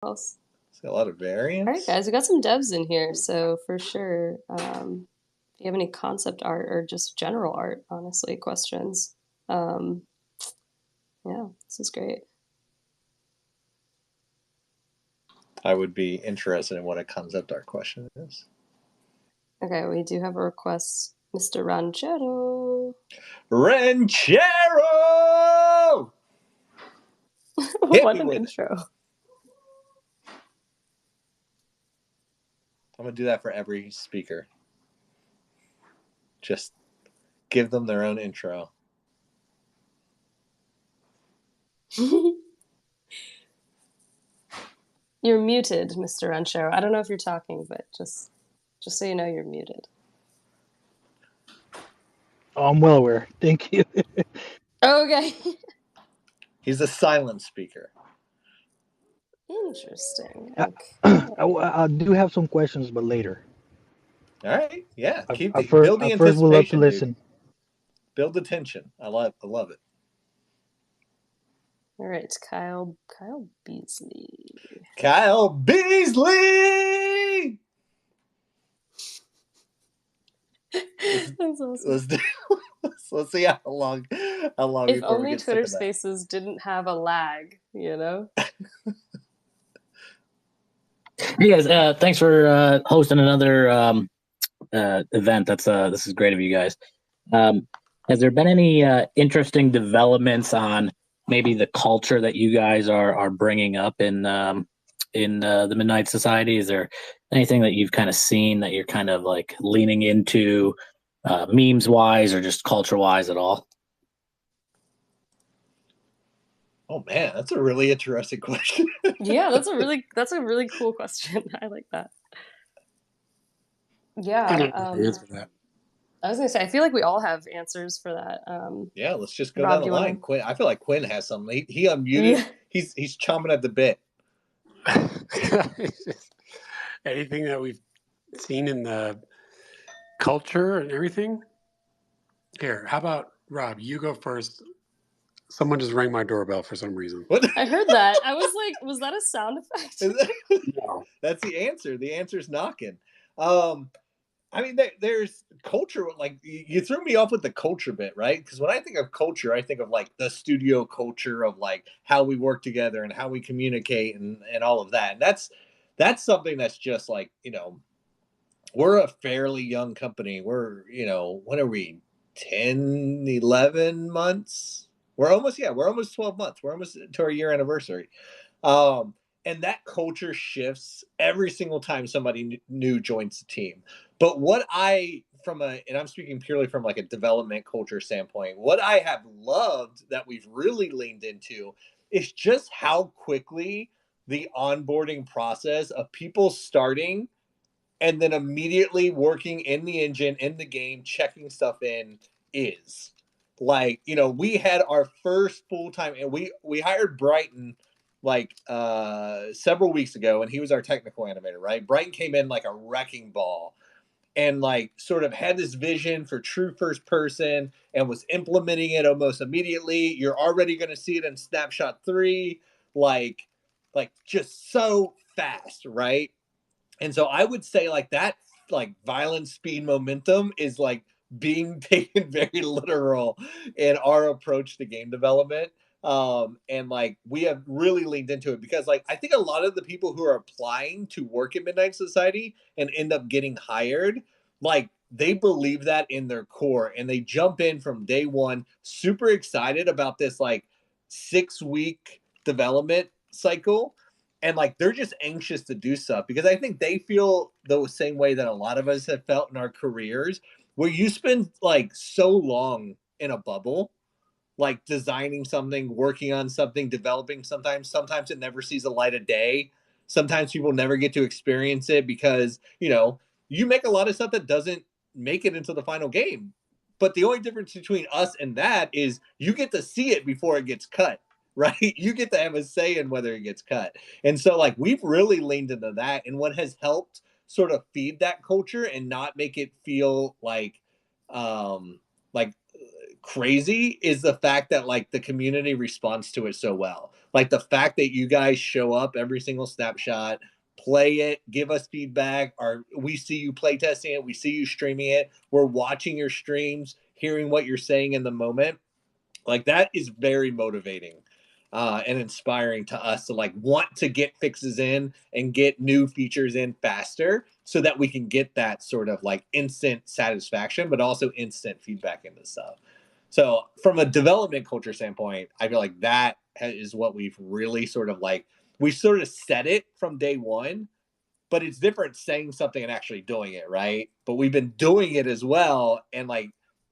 else. It's a lot of All right, variants. guys, we got some devs in here, so for sure, if you have any concept art or just general art, honestly, questions, yeah, this is great. I would be interested in what a concept art question is. Okay, we do have a request, Mr. Ranchero. Ranchero! What an intro. I'm going to do that for every speaker. Just give them their own intro. You're muted, Mr. Ranchero. I don't know if you're talking, but just so you know, you're muted. Oh, I'm well aware. Thank you. Okay. He's a silent speaker. Interesting. Okay. I do have some questions, but later. All right. Yeah. Build the first we'll love to listen. Dude. Build the tension. I love it. All right, Kyle Beasley. Kyle Beasley! That's awesome. Let's see how long if only Twitter Spaces didn't have a lag, you know? Hey guys, thanks for hosting another event. This is great of you guys. Has there been any interesting developments on maybe the culture that you guys are bringing up in the Midnight Society? Is there anything that you've kind of seen that you're kind of like leaning into, memes wise or just culture wise at all? Oh man, that's a really interesting question. Yeah, that's a really cool question. I like that. Yeah. I was gonna say, I feel like we all have answers for that. Yeah, let's just go down the line. Quinn, I feel like Quinn has something. He unmuted. Yeah. He's chomping at the bit. Anything that we've seen in the culture and everything. Here, how about Rob? You go first. Someone just rang my doorbell for some reason. What? I heard that. I was like, was that a sound effect? No. That's the answer. The answer's knocking. I mean, there's culture. Like, you threw me off with the culture bit, right? Because when I think of culture, I think of like the studio culture of like how we work together and how we communicate and all of that. And that's something that's just like, you know, we're a fairly young company. We're, you know, when are we? 10, 11 months? We're almost 12 months. We're almost to our year anniversary. And that culture shifts every single time somebody new joins the team. But what and I'm speaking purely from like a development culture standpoint, what I have loved that we've really leaned into is just how quickly the onboarding process of people starting and then immediately working in the engine, in the game, checking stuff in is. Like, you know, we had our first full-time, and we hired Brighton like several weeks ago, and he was our technical animator, right? Brighton came in like a wrecking ball and like sort of had this vision for true first person and was implementing it almost immediately. You're already going to see it in Snapshot 3, like just so fast, right? And so I would say like that, like violence, speed, momentum is like being taken very literal in our approach to game development. And like we have really leaned into it because like I think a lot of the people who are applying to work at Midnight Society and end up getting hired, like they believe that in their core and they jump in from day one, super excited about this like 6-week development cycle. And like they're just anxious to do stuff because I think they feel the same way that a lot of us have felt in our careers, where you spend like so long in a bubble, like designing something, working on something, developing sometimes it never sees the light of day. Sometimes people never get to experience it because, you know, you make a lot of stuff that doesn't make it into the final game. But the only difference between us and that is you get to see it before it gets cut. Right? You get to have a say in whether it gets cut. And so like we've really leaned into that. And what has helped sort of feed that culture and not make it feel like crazy is the fact that like the community responds to it so well. Like the fact that you guys show up every single snapshot, play it, give us feedback, or we see you play testing it, we see you streaming it, we're watching your streams, hearing what you're saying in the moment. Like that is very motivating and inspiring to us to like want to get fixes in and get new features in faster so that we can get that sort of like instant satisfaction, but also instant feedback into stuff. So from a development culture standpoint, I feel like that is what we've really sort of like, we sort of set it from day one, but it's different saying something and actually doing it, right? But we've been doing it as well. And like,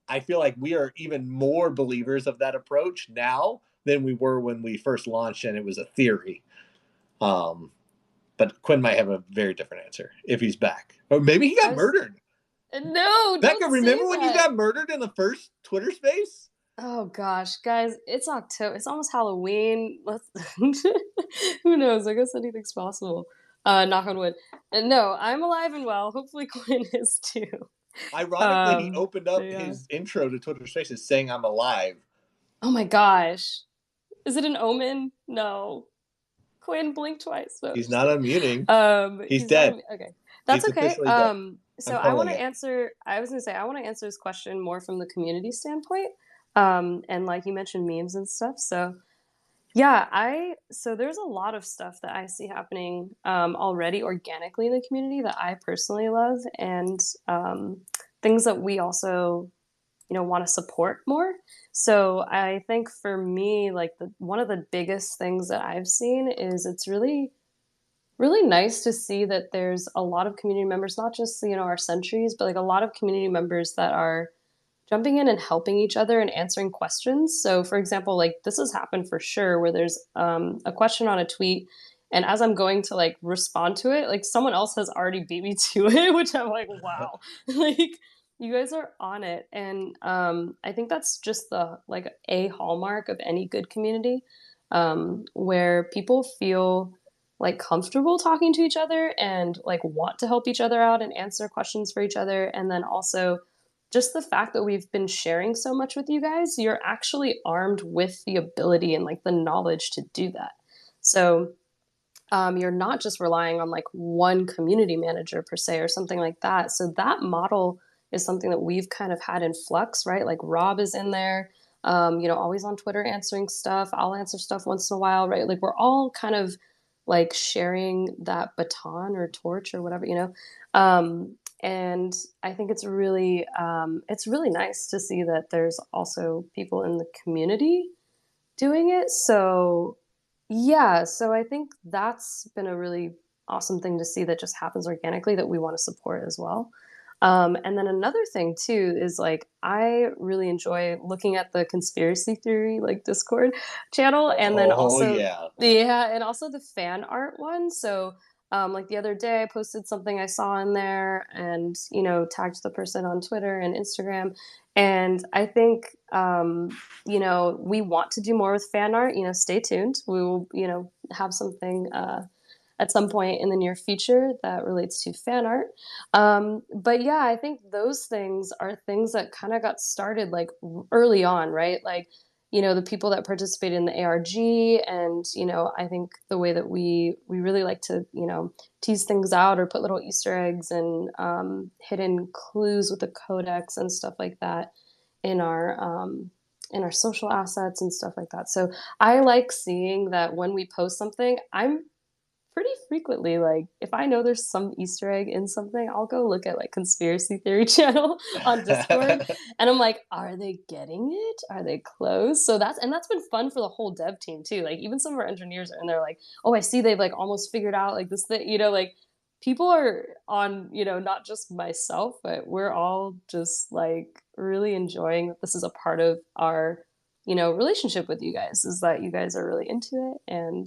I feel like we are even more believers of that approach now than we were when we first launched and it was a theory. But Quinn might have a very different answer if he's back. Or maybe he got murdered. No, Becca, don't remember say when that. you got murdered in the first Twitter space? Oh gosh, guys, it's October. It's almost Halloween. Who knows? I guess anything's possible. Knock on wood. And no, I'm alive and well. Hopefully Quinn is too. Ironically, he opened up yeah. his intro to Twitter Spaces saying I'm alive. Oh my gosh. Is it an omen? No. Quinn, blink twice. No, he's not unmuting. He's dead. Okay. That's he's okay. So I want to it. answer, I was going to say, I want to answer this question more from the community standpoint. And like you mentioned memes and stuff. So yeah, so there's a lot of stuff that I see happening already organically in the community that I personally love, and things that we also, want to support more. So I think for me, like one of the biggest things that I've seen is it's really, really nice to see that there's a lot of community members, not just, our centuries, but like a lot of community members that are jumping in and helping each other and answering questions. So for example, like this has happened for sure where there's a question on a tweet, and as I'm going to like respond to it, like someone else has already beat me to it, which I'm like, wow, like you guys are on it. And I think that's just the like a hallmark of any good community, where people feel like comfortable talking to each other and like want to help each other out and answer questions for each other. And then also just the fact that we've been sharing so much with you guys, you're actually armed with the ability and like the knowledge to do that. So you're not just relying on like one community manager per se or something like that. So that model is something that we've kind of had in flux, right? Like Rob is in there, always on Twitter answering stuff. I'll answer stuff once in a while, right? Like we're all kind of like sharing that baton or torch or whatever, and I think it's really nice to see that there's also people in the community doing it. So yeah, so I think that's been a really awesome thing to see that just happens organically that we want to support as well. And then another thing too is like I really enjoy looking at the conspiracy theory like Discord channel, and then also and also the fan art one. So like the other day I posted something I saw in there and tagged the person on Twitter and Instagram, and I think we want to do more with fan art. Stay tuned. We will have something at some point in the near future that relates to fan art. But yeah, I think those things are things that kind of got started like early on, right? Like, the people that participated in the ARG, and, I think the way that we really like to, tease things out or put little Easter eggs and hidden clues with the codex and stuff like that in our social assets and stuff like that. So I like seeing that when we post something, I'm pretty frequently like if I know there's some Easter egg in something, I'll go look at like conspiracy theory channel on Discord and I'm like, are they getting it? Are they close? So that's been fun for the whole dev team too. Like even some of our engineers are in there like, oh, I see they've like almost figured out like this thing, like people are on, not just myself, but we're all just like really enjoying that this is a part of our, relationship with you guys, is that you guys are really into it. And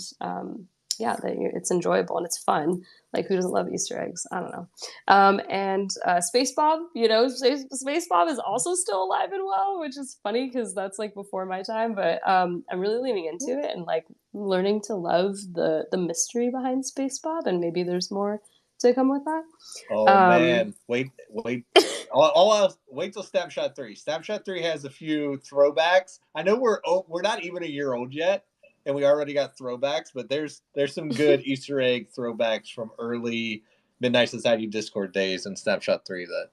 yeah, it's enjoyable and it's fun. Like who doesn't love Easter eggs? I don't know. And Space Bob, Space Bob is also still alive and well, which is funny because that's like before my time. But I'm really leaning into it and like learning to love the mystery behind Space Bob, and maybe there's more to come with that. Oh man, wait. All else, wait till Snapshot 3. Snapshot 3 has a few throwbacks. I know we're not even a year old yet, and we already got throwbacks, but there's some good Easter egg throwbacks from early Midnight Society Discord days in Snapshot 3 that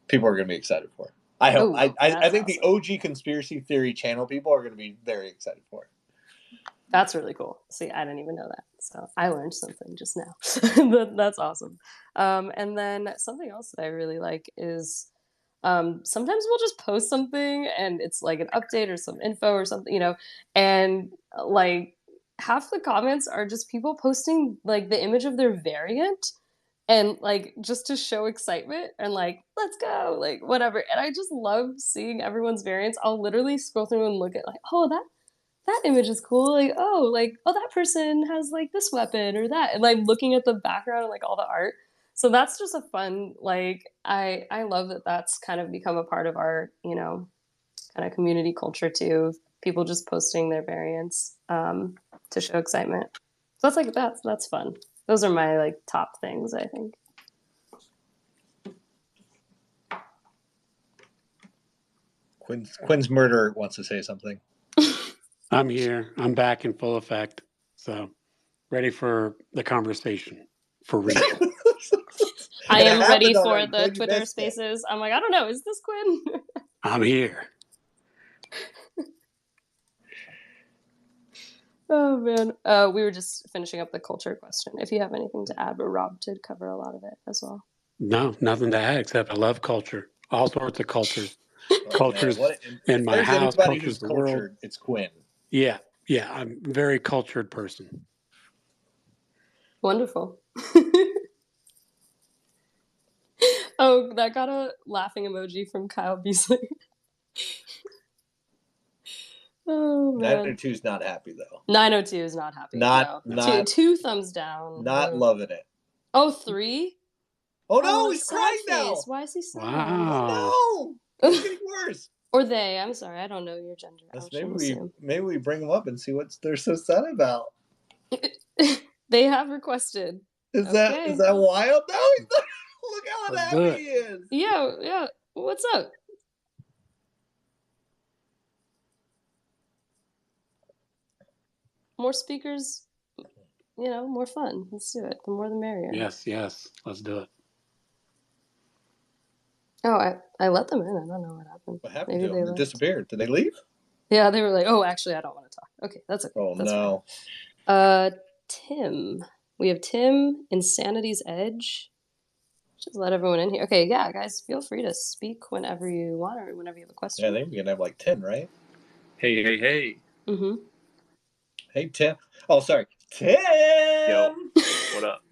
people are going to be excited for. I hope. Ooh, I think awesome. the OG conspiracy theory channel people are going to be very excited for it. That's really cool. See, I didn't even know that. So I learned something just now. That's awesome. And then something else that I really like is sometimes we'll just post something and it's like an update or some info or something, you know, and like half the comments are just people posting like the image of their variant and like just to show excitement and like let's go, like whatever. And I just love seeing everyone's variants. I'll literally scroll through and look at like, oh, that image is cool. Like, oh, that person has like this weapon or that. And like looking at the background and like all the art. So that's just a fun, like, I love that that's kind of become a part of our, you know, kind of community culture too. People just posting their variants to show excitement. So that's like, that's fun. Those are my like top things, I think. Quinn's murder wants to say something. I'm here. I'm back in full effect. So ready for the conversation for real. I am ready for the Twitter spaces. I'm like, I don't know. Is this Quinn? I'm here. Oh, man. We were just finishing up the culture question. If you have anything to add, but Rob did cover a lot of it as well. No, nothing to add except I love culture. All sorts of cultures. Cultures in my house, cultures the world. It's Quinn. Yeah. I'm a very cultured person. Wonderful. Oh, that got a laughing emoji from Kyle Beasley. Oh, man. 902 is not happy, though. 902 is not happy. Not two thumbs down. Not loving it. Oh, 3? Oh, no, he's crying now. Why is he sad? Wow. Oh, no. It's getting worse. Or they. I'm sorry. I don't know your gender. Maybe we bring them up and see what they're so sad about. They have requested. Is that wild? No, he's not. Look how happy he is. Yeah. What's up? More speakers, you know, more fun. Let's do it. The more the merrier. Yes. Let's do it. Oh, I let them in. I don't know what happened. What happened to them? They disappeared. Did they leave? Yeah, they were like, oh, actually, I don't want to talk. Okay, that's okay. Oh, that's no. Fine. Tim. We have Tim, Insanity's Edge. Just let everyone in here. Okay, yeah, guys, feel free to speak whenever you want or whenever you have a question. Yeah, I think we're going to have like 10, right? Hey. Mm-hmm. Hey, Tim. Oh, sorry. Tim! Yo, what up?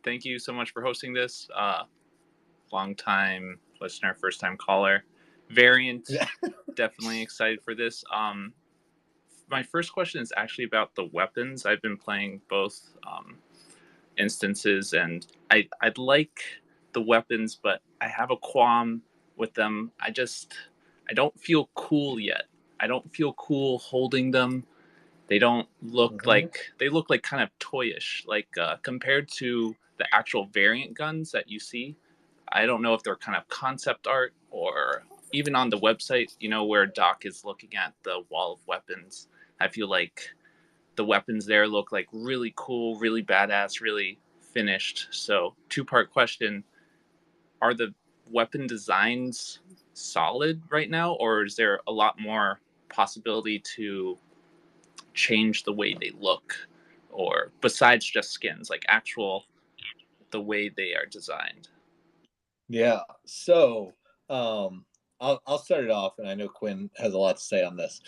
Thank you so much for hosting this. Long time listener, first time caller. Variant, definitely excited for this. My first question is actually about the weapons. I've been playing both instances, and I'd like the weapons, but I have a qualm with them. I don't feel cool yet. I don't feel cool holding them. They don't look they look like kind of toyish, like compared to the actual variant guns that you see. I don't know if they're kind of concept art or even on the website, you know, where Doc is looking at the wall of weapons. I feel like the weapons there look like really cool, really badass, really finished. So 2-part question. Are the weapon designs solid right now, or is there a lot more possibility to change the way they look, or besides just skins, like actual the way they are designed? Yeah. So I'll start it off, and I know Quinn has a lot to say on this.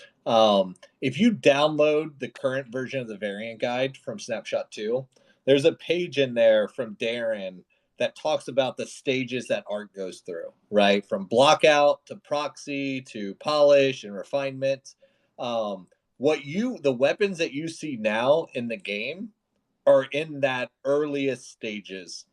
If you download the current version of the variant guide from Snapshot 2, there's a page in there from Darren that talks about the stages that art goes through, right? From block out to proxy to polish and refinement. The weapons that you see now in the game are in that earliest stages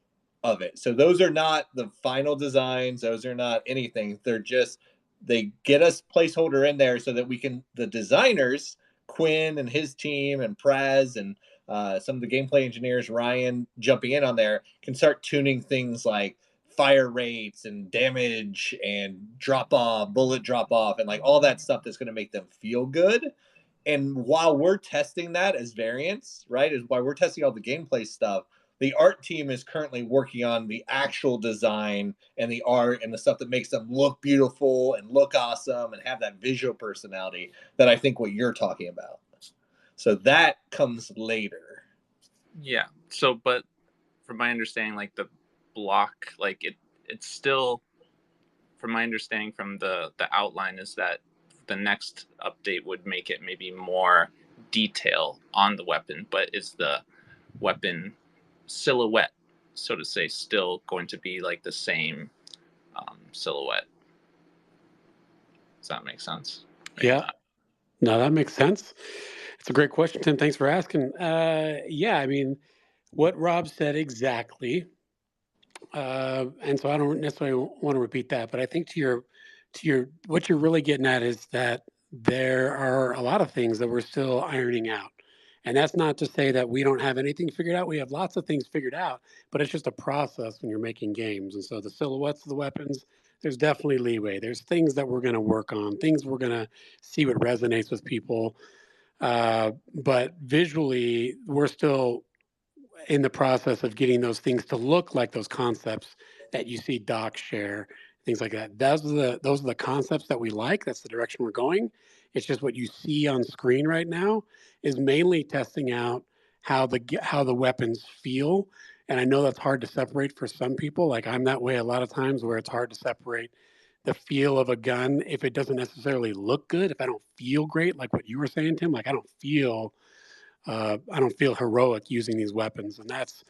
of it. So those are not the final designs. Those are not anything. They get us placeholder in there so that we can, the designers, Quinn and his team and Praz and some of the gameplay engineers, Ryan, jumping in on there, can start tuning things like fire rates and damage and drop off, bullet drop off, and like all that stuff that's going to make them feel good. And while we're testing that as variants, right, is why we're testing all the gameplay stuff, the art team is currently working on the actual design and the art and the stuff that makes them look beautiful and look awesome and have that visual personality that I think what you're talking about. So that comes later. Yeah. So, but from my understanding, like the block, like it's still, from my understanding from the outline, is that the next update would make it maybe more detail on the weapon, but is the weapon silhouette, so to say, still going to be like the same silhouette? Does that make sense? Yeah. No, that makes sense. It's a great question, Tim. Thanks for asking. Yeah, I mean, what Rob said exactly. And so I don't necessarily want to repeat that, but I think to your what you're really getting at is that there are a lot of things that we're still ironing out. And that's not to say that we don't have anything figured out. We have lots of things figured out, but it's just a process when you're making games. And so the silhouettes of the weapons, there's definitely leeway. There's things that we're going to work on, things we're going to see what resonates with people. But visually, we're still in the process of getting those things to look like those concepts that you see Doc share, things like that. Those are the concepts that we like. That's the direction we're going. It's just what you see on screen right now is mainly testing out how the weapons feel. And I know that's hard to separate for some people. Like I'm that way a lot of times, where it's hard to separate the feel of a gun if it doesn't necessarily look good. If I don't feel great, like what you were saying, Tim, like I don't feel heroic using these weapons. And that's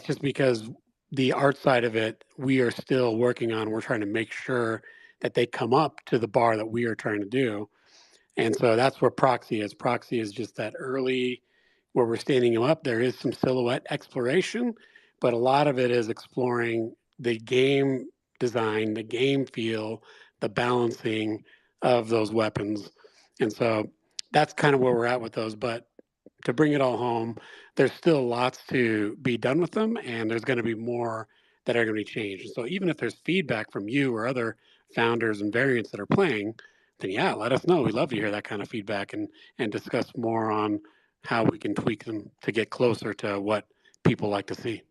just because the art side of it, we are still working on. We're trying to make sure that they come up to the bar that we are trying to do. And so that's where Proxy is. Proxy is just that early where we're standing them up. There is some silhouette exploration, but a lot of it is exploring the game design, the game feel, the balancing of those weapons. And so that's kind of where we're at with those. But to bring it all home, there's still lots to be done with them, and there's going to be more that are going to be changed. So even if there's feedback from you or other founders and variants that are playing, then yeah, let us know. We'd love to hear that kind of feedback and discuss more on how we can tweak them to get closer to what people like to see.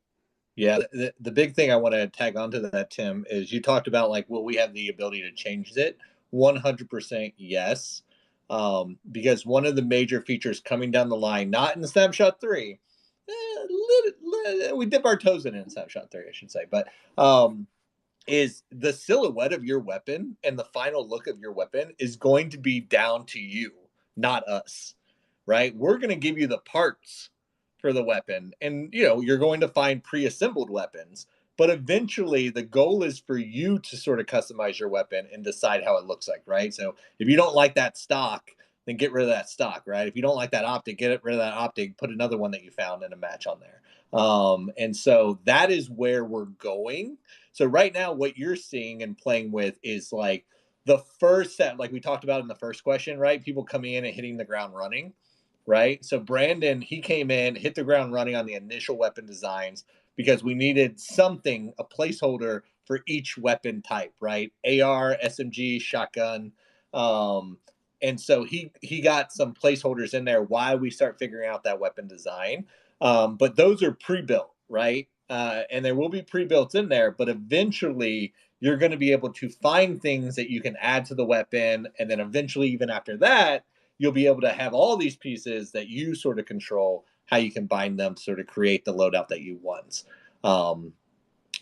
Yeah, the big thing I want to tag onto that, Tim, is you talked about like, will we have the ability to change it? 100% yes. Because one of the major features coming down the line, not in the Snapshot 3, we dip our toes in Snapshot 3, I should say, but is the silhouette of your weapon and the final look of your weapon is going to be down to you, not us, right? We're going to give you the parts for the weapon, and you're going to find pre-assembled weapons, but eventually the goal is for you to sort of customize your weapon and decide how it looks like, right? So if you don't like that stock, then get rid of that stock, right? If you don't like that optic, get rid of that optic, put another one that you found in a match on there. And so that is where we're going. So right now, what you're seeing and playing with is like the first set, like we talked about in the first question, right? People coming in and hitting the ground running, right? So Brandon, he came in, hit the ground running on the initial weapon designs because we needed something, a placeholder for each weapon type, right? AR, SMG, shotgun. And so he got some placeholders in there while we start figuring out that weapon design. But those are pre-built, right? And there will be pre-built in there, but eventually you're going to be able to find things that you can add to the weapon. And then eventually, even after that, you'll be able to have all these pieces that you sort of control how you can bind them to sort of create the loadout that you want.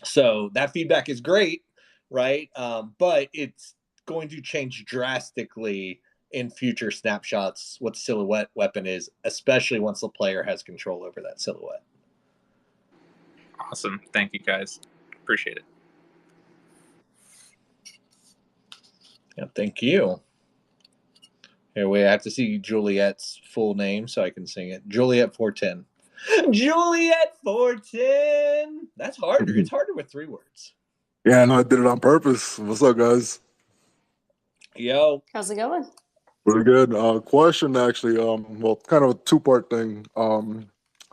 So that feedback is great, right? But it's going to change drastically in future snapshots what the silhouette weapon is, especially once the player has control over that silhouette. Awesome. Thank you, guys. Appreciate it. Yeah, thank you. Here, wait, I have to see Juliet's full name so I can sing it. Juliet 410. Juliet 410. That's harder. It's harder with 3 words. Yeah, no, I did it on purpose. What's up, guys? Yo. How's it going? Pretty good. Question, actually. Well, kind of a 2-part thing.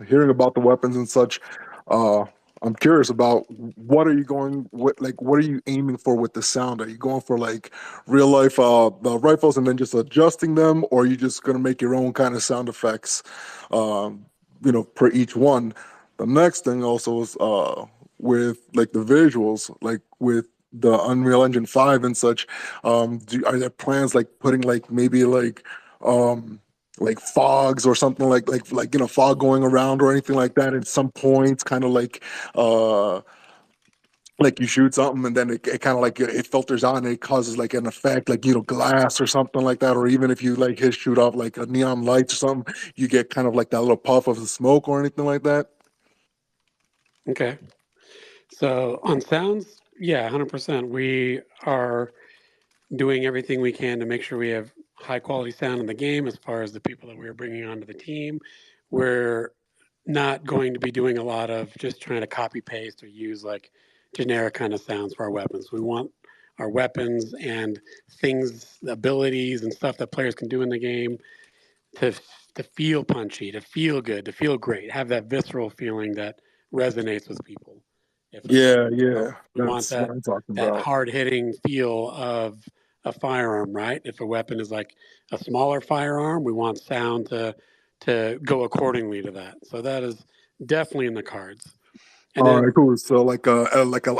hearing about the weapons and such. Uh, I'm curious about what are you going what are you aiming for with the sound? Are you going for like real life the rifles and then just adjusting them, or are you just gonna make your own kind of sound effects, per each one? The next thing also is with like the visuals, like with the Unreal Engine 5 and such. Are there plans like putting maybe like fogs or something like fog going around or anything like that at some points, kind of uh like you shoot something and then it kind of like it filters out and it causes like an effect like glass or something like that, or even if you like hit shoot off like a neon lights or something, you get kind of like that little puff of the smoke or anything like that. Okay. So on sounds, yeah, 100%. We are doing everything we can to make sure we have high quality sound in the game as far as the people that we're bringing onto the team. We're not going to be doing a lot of just trying to copy paste or use like generic kind of sounds for our weapons. We want our weapons and things, abilities and stuff that players can do in the game to to feel punchy, to feel good, to feel great, have that visceral feeling that resonates with people. If it's like, Yeah, we want that's what I'm talking that about. hard hitting feel of a firearm, right? If a weapon is like a smaller firearm, we want sound to go accordingly to that. So that is definitely in the cards. And All right, then, cool. So like a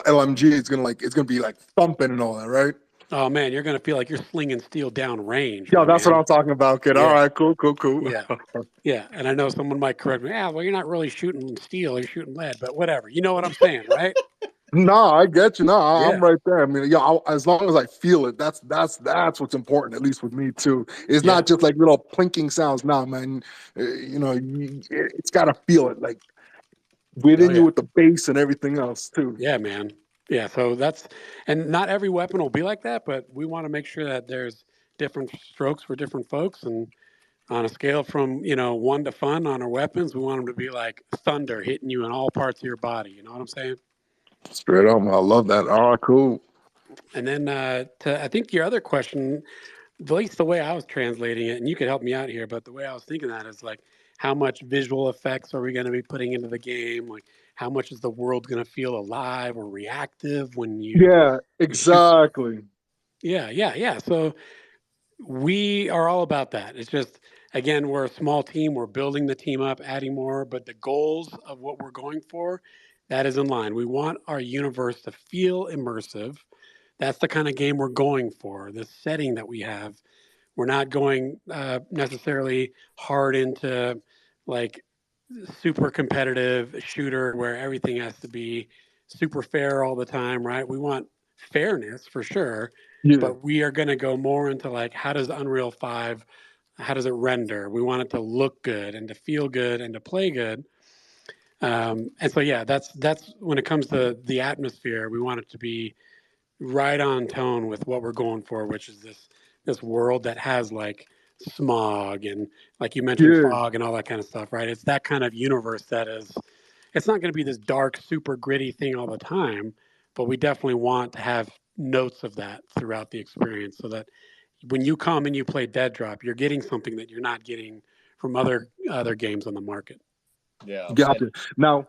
LMG, it's gonna be like thumping and all that, right? oh man, you're gonna feel like you're slinging steel down range, Yeah, my that's what man. I'm talking about, kid. All Yeah, right, cool. yeah. Yeah, and I know someone might correct me. Yeah, well, you're not really shooting steel; you're shooting lead. But whatever, you know what I'm saying, right? No, I get you. No, I'm Yeah, right there. I mean, as long as I feel it, that's what's important. At least with me too. It's yeah. not just like little plinking sounds. Nah, man. It's got to feel it like Oh within you yeah, with the bass and everything else too. yeah, man. Yeah. So that's, and not every weapon will be like that, but we want to make sure that there's different strokes for different folks, and on a scale from 1 to fun on our weapons, we want them to be like thunder hitting you in all parts of your body. You know what I'm saying? Straight up, I love that. All right, cool. And then to I think your other question, at least the way I was translating it, and you could help me out here, but the way I was thinking that is like, how much visual effects are we going to be putting into the game? Like, how much is the world going to feel alive or reactive when Yeah, you shoot? exactly. Yeah, yeah, yeah. So we are all about that. It's just, again, we're a small team. We're building the team up, adding more, but the goals of what we're going for, that is in line. We want our universe to feel immersive. That's the kind of game we're going for. The setting that we have, we're not going necessarily hard into like super competitive shooter where everything has to be super fair all the time, right? We want fairness for sure, Yeah, but we are going to go more into like, how does Unreal 5, how does it render? We want it to look good and to feel good and to play good. And so yeah, that's when it comes to the atmosphere, we want it to be right on tone with what we're going for, which is this world that has like smog and, like you mentioned, yeah. fog and all that kind of stuff, right? It's that kind of universe that is, it's not going to be this dark, super gritty thing all the time, but we definitely want to have notes of that throughout the experience, so that when you come and you play Dead Drop, you're getting something that you're not getting from other games on the market. Yeah. Gotcha. Now,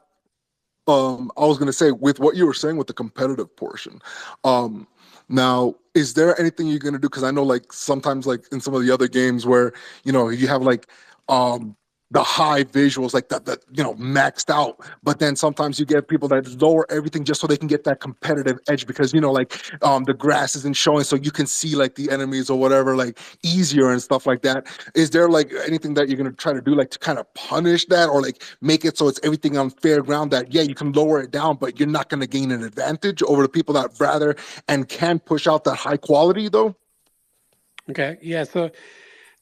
I was gonna say with what you were saying with the competitive portion. Um, Now, is there anything you're gonna do? Because I know like sometimes like in some of the other games where you have like um the high visuals like that maxed out, but then sometimes you get people that lower everything just so they can get that competitive edge because the grass isn't showing so you can see like the enemies or whatever like easier and stuff like that. Is there like anything that you're gonna try to do like to kind of punish that or like make it so it's everything on fair ground that yeah you can lower it down but you're not gonna gain an advantage over the people that rather and can push out that high quality though? Okay, yeah. So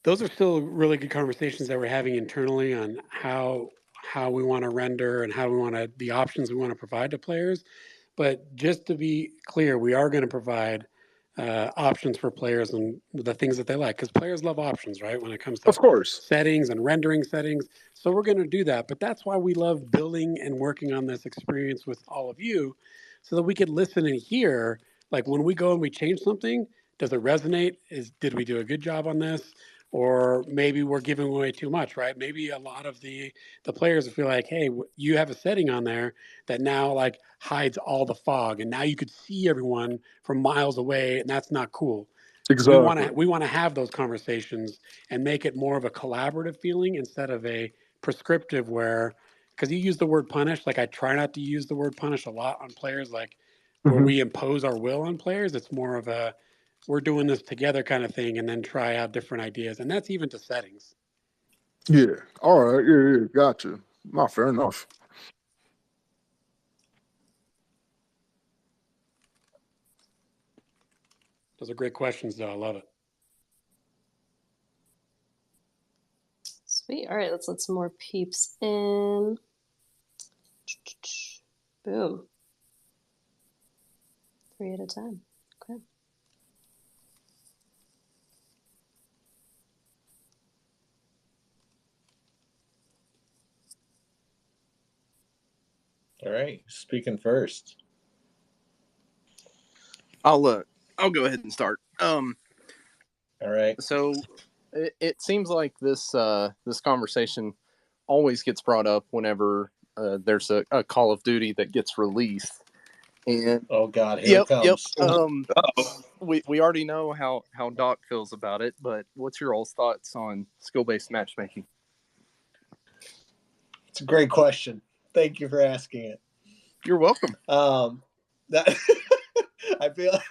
those are still really good conversations that we're having internally on how we want to render and how we want to, the options we want to provide to players. But just to be clear, we are going to provide options for players and the things that they like, because players love options, right? When it comes to Of course. settings and rendering settings. So we're going to do that. But that's why we love building and working on this experience with all of you, so that we could listen and hear, like when we go and we change something, does it resonate? Did we do a good job on this? or maybe we're giving away too much, right? Maybe a lot of the players feel like, hey, you have a setting on there that now like hides all the fog, and now you could see everyone from miles away, and that's not cool. So Exactly. we want to have those conversations and make it more of a collaborative feeling instead of a prescriptive where, because you use the word punish, like I try not to use the word punish a lot on players, like where Hmm. we impose our will on players. It's more of a we're doing this together kind of thing, and then try out different ideas, and that's even to settings. Yeah. All right. Yeah. Yeah. Gotcha. Not fair enough. Those are great questions, though. I love it. Sweet. All right, let's let some more peeps in. Boom. 3 at a time. Okay. All right, speaking first. I'll go ahead and start. All right. So it seems like this conversation always gets brought up whenever there's a Call of Duty that gets released. And oh God, here it comes. We already know how Doc feels about it, but what's your all's thoughts on skill-based matchmaking? It's a great question. Thank you for asking it. You're welcome. That I feel like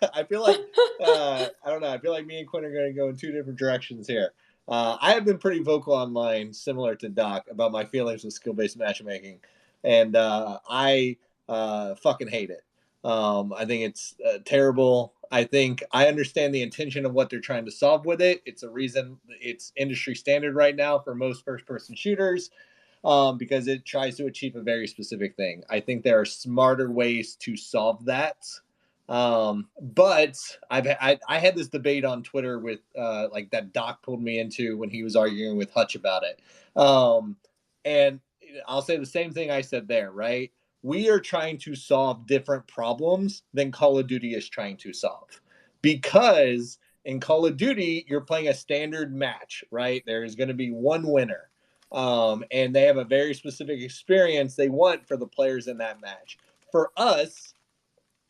I don't know. I feel like me and Quinn are going to go in two different directions here. I have been pretty vocal online, similar to Doc, about my feelings with skill-based matchmaking, and I fucking hate it. I think it's terrible. I think I understand the intention of what they're trying to solve with it. It's a reason it's industry standard right now for most first-person shooters. Because it tries to achieve a very specific thing. I think there are smarter ways to solve that. But I had this debate on Twitter with like that Doc pulled me into when he was arguing with Hutch about it. And I'll say the same thing I said there, right? We are trying to solve different problems than Call of Duty is trying to solve. Because in Call of Duty, you're playing a standard match, right? There is going to be one winner. And they have a very specific experience they want for the players in that match. For us,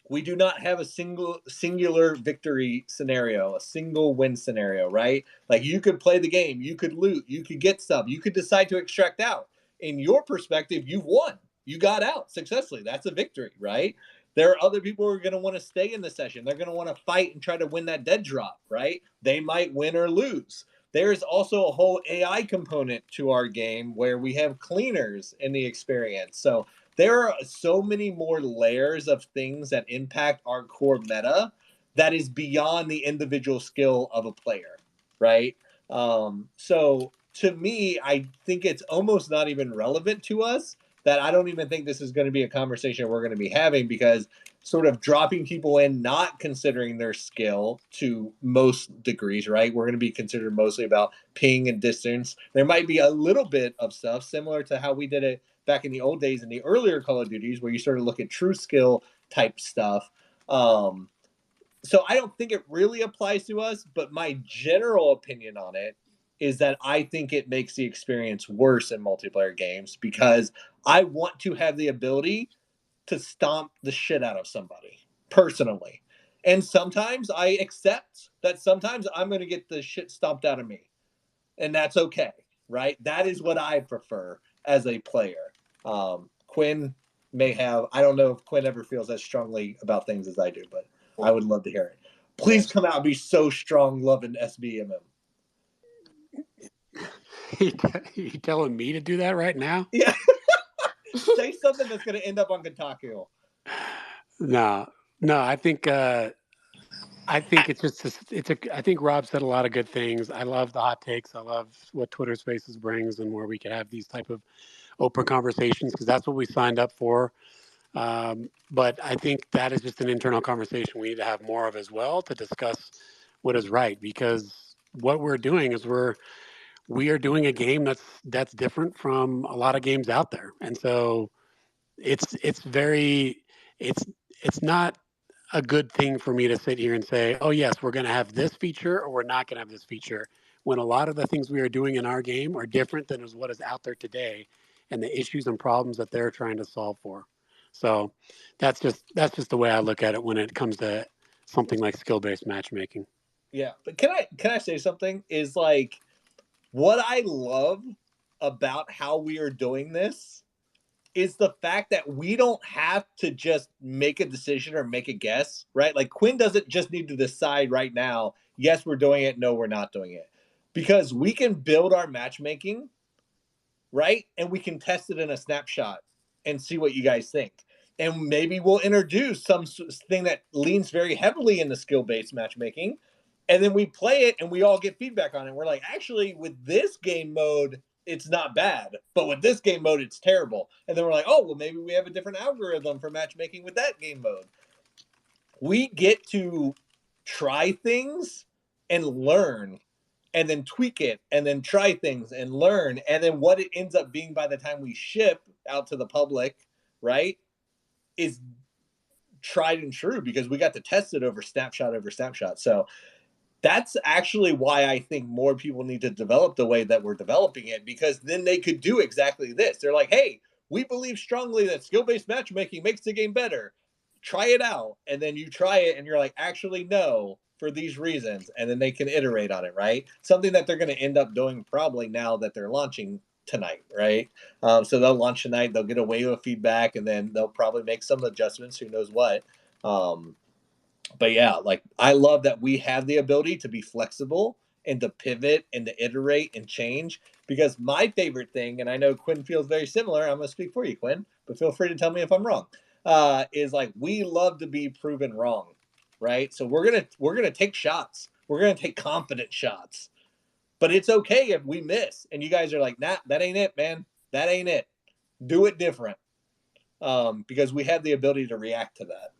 we do not have a singular victory scenario, a single win scenario, right? Like you could play the game, you could loot, you could get stuff, you could decide to extract out. In your perspective, you've won. You got out successfully. That's a victory, right? There are other people who are going to want to stay in the session. They're going to want to fight and try to win that dead drop, right? They might win or lose. There is also a whole AI component to our game where we have cleaners in the experience. So there are so many more layers of things that impact our core meta that is beyond the individual skill of a player, right? So to me, I think it's almost not even relevant to us. That I don't even think this is going to be a conversation we're going to be having, because sort of dropping people in, not considering their skill to most degrees, right? We're going to be considered mostly about ping and distance. There might be a little bit of stuff similar to how we did it back in the old days in the earlier Call of Duties, where you sort of look at true skill type stuff. So I don't think it really applies to us, but my general opinion on it is that I think it makes the experience worse in multiplayer games, because I want to have the ability to stomp the shit out of somebody personally. And sometimes I accept that sometimes I'm going to get the shit stomped out of me. And that's okay, right? That is what I prefer as a player. Quinn may have, I don't know if Quinn ever feels as strongly about things as I do, but I would love to hear it. Please come out and be so strong loving SBMM. You telling me to do that right now? Yeah. Say something that's going to end up on Kotaku. No, I think it's just I think Rob said a lot of good things. I love the hot takes. I love what Twitter Spaces brings, and where we can have these type of open conversations, because that's what we signed up for. But I think that is just an internal conversation we need to have more of as well, to discuss what is right, because what we're doing is we are doing a game that's different from a lot of games out there, and so it's not a good thing for me to sit here and say, oh yes, we're going to have this feature or we're not going to have this feature. when a lot of the things we are doing in our game are different than what is out there today and the issues and problems that they're trying to solve for. So that's just the way I look at it when it comes to something like skill-based matchmaking. Yeah, but can I say something? Is like what I love about how we are doing this is the fact that we don't have to just make a decision or make a guess, right? Like Quinn doesn't just need to decide right now, yes, we're doing it, no, we're not doing it. Because we can build our matchmaking, right? And we can test it in a snapshot and see what you guys think. And maybe we'll introduce something that leans very heavily into skill-based matchmaking. And then we play it and we all get feedback on it. We're like, actually, with this game mode, it's not bad. But with this game mode, it's terrible. And then we're like, oh, well, maybe we have a different algorithm for matchmaking with that game mode. We get to try things and learn and then tweak it and then try things and learn. And then what it ends up being by the time we ship out to the public, right, is tried and true because we got to test it over snapshot. So that's actually why I think more people need to develop the way that we're developing it, because then they could do exactly this. They're like, hey, we believe strongly that skill-based matchmaking makes the game better. Try it out. And then you try it and you're like, actually, no, for these reasons. And then they can iterate on it, right? Something that they're going to end up doing probably now that they're launching tonight, right? So they'll launch tonight. They'll get a wave of feedback and then they'll probably make some adjustments. Who knows what? But yeah, like I love that we have the ability to be flexible and to pivot and to iterate and change, because my favorite thing, and I know Quinn feels very similar, I'm going to speak for you, Quinn, but feel free to tell me if I'm wrong, is like we love to be proven wrong, right? So we're going to take shots. We're going to take confident shots. But it's okay if we miss and you guys are like, nah, that ain't it, man. That ain't it. Do it different. Because we have the ability to react to that,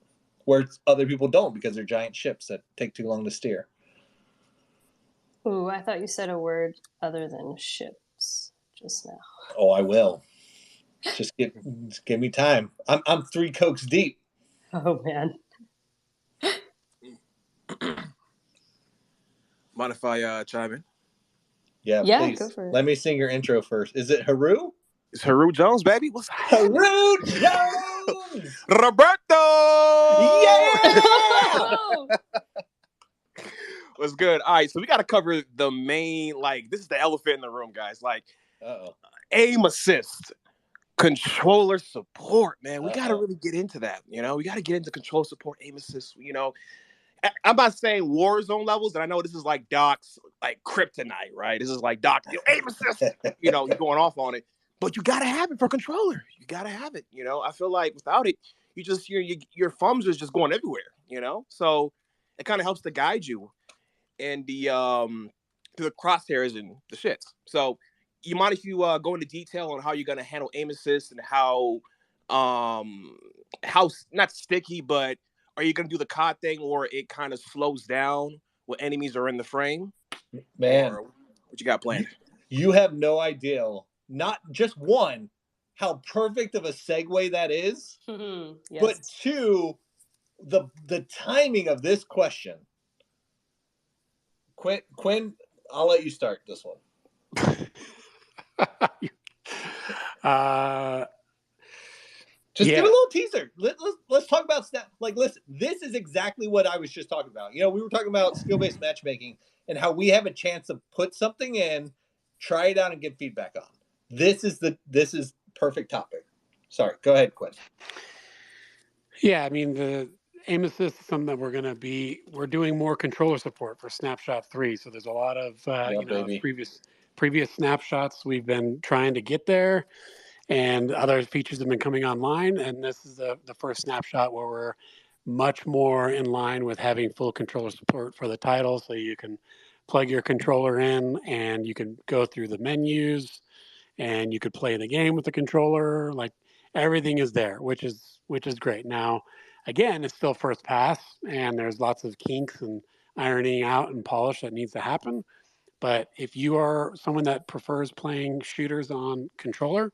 where other people don't because they're giant ships that take too long to steer. Ooh, I thought you said a word other than ships just now. Oh, I will. Just give me time. I'm 3 Cokes deep. Oh man. Mind if I chime in? Yeah, please. Go for it. Let me sing your intro first. Is it Haru? It's Haru Jones, baby. What's happening? Haru Jones! Roberto! Yeah! What's good? All right, so we got to cover the main, like, this is the elephant in the room, guys. Like, aim assist, controller support, man. We got to really get into that, you know? We got to get into control support, aim assist, you know? I'm not saying Warzone levels, and I know this is like Doc's like kryptonite, right? This is like Doc, aim assist, you know, you're going off on it. But you got to have it for controller. You got to have it, you know? I feel like without it, your thumbs is just going everywhere, you know? So it kind of helps to guide you and the crosshairs and the shits. So you mind if you go into detail on how you're going to handle aim assist and how not sticky, but are you going to do the COD thing or it kind of slows down when enemies are in the frame? Man, or what you got planned? You have no idea, not just one, how perfect of a segue that is, yes. But two, the timing of this question. Quinn, I'll let you start this one. Just give a little teaser. Let's talk about snap. Like, listen, this is exactly what I was just talking about. You know, we were talking about skill-based matchmaking and how we have a chance to put something in, try it out, and get feedback on. This is perfect topic. Sorry, go ahead, Quinn. Yeah, I mean the aim assist is something that we're doing more controller support for Snapshot 3. So there's a lot of previous snapshots we've been trying to get there. And other features have been coming online, and this is the first snapshot where we're much more in line with having full controller support for the title, so you can plug your controller in and you can go through the menus and you could play the game with the controller. Like everything is there, which is great. Now, again, it's still first pass, and there's lots of kinks and ironing out and polish that needs to happen. But if you are someone that prefers playing shooters on controller,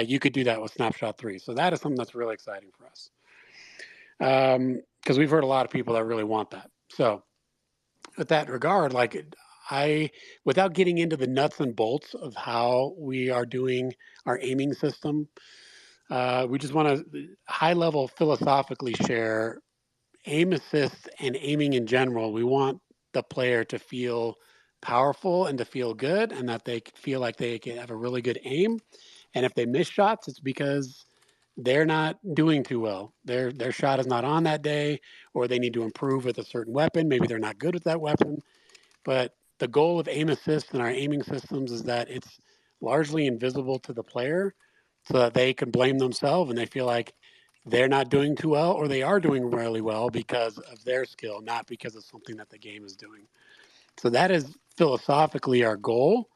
you could do that with Snapshot 3. So that is something that's really exciting for us. Because we've heard a lot of people that really want that. So with that regard, like without getting into the nuts and bolts of how we are doing our aiming system, we just want to high level philosophically share aim assist and aiming in general. We want the player to feel powerful and to feel good, and that they feel like they can have a really good aim. And if they miss shots, it's because they're not doing too well. Their shot is not on that day, or they need to improve with a certain weapon. Maybe they're not good with that weapon. But the goal of aim assist in our aiming systems is that it's largely invisible to the player, so that they can blame themselves and they feel like they're not doing too well, or they are doing really well because of their skill, not because of something that the game is doing. So that is philosophically our goal.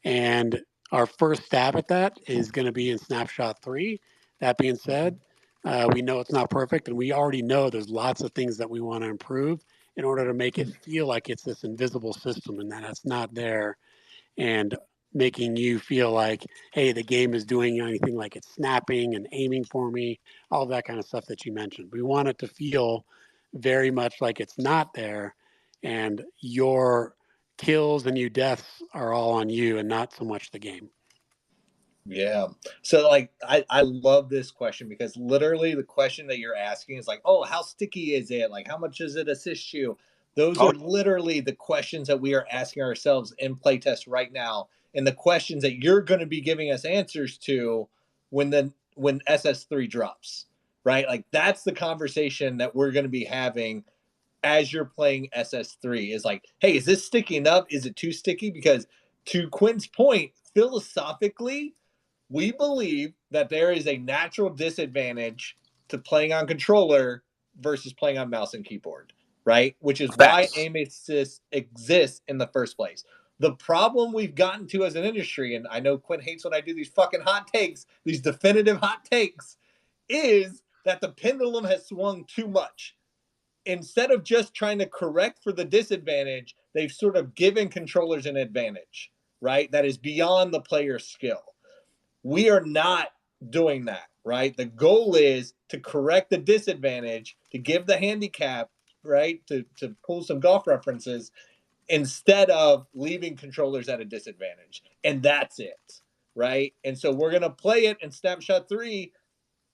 And our first stab at that is going to be in snapshot 3. That being said, we know it's not perfect, and we already know there's lots of things that we want to improve in order to make it feel like it's this invisible system and that it's not there, and making you feel like, hey, the game is doing anything, like it's snapping and aiming for me, all that kind of stuff that you mentioned. We want it to feel very much like it's not there, and your kills and your deaths are all on you and not so much the game. Yeah. So like I love this question, because literally the question that you're asking is like, oh, how sticky is it? Like, how much does it assist you? Those are literally the questions that we are asking ourselves in playtest right now, and the questions that you're going to be giving us answers to when SS3 drops, right? Like, that's the conversation that we're going to be having as you're playing SS3, is like, hey, is this sticky enough? Is it too sticky? Because to Quinn's point, philosophically, we believe that there is a natural disadvantage to playing on controller versus playing on mouse and keyboard, right? Which is why aim assist exists in the first place. The problem we've gotten to as an industry, and I know Quinn hates when I do these fucking hot takes, these definitive hot takes, is that the pendulum has swung too much. Instead of just trying to correct for the disadvantage, they've sort of given controllers an advantage, right? That is beyond the player's skill. We are not doing that, right? The goal is to correct the disadvantage, to give the handicap, right? To pull some golf references, instead of leaving controllers at a disadvantage. And that's it, right? And so we're going to play it in Snapshot 3,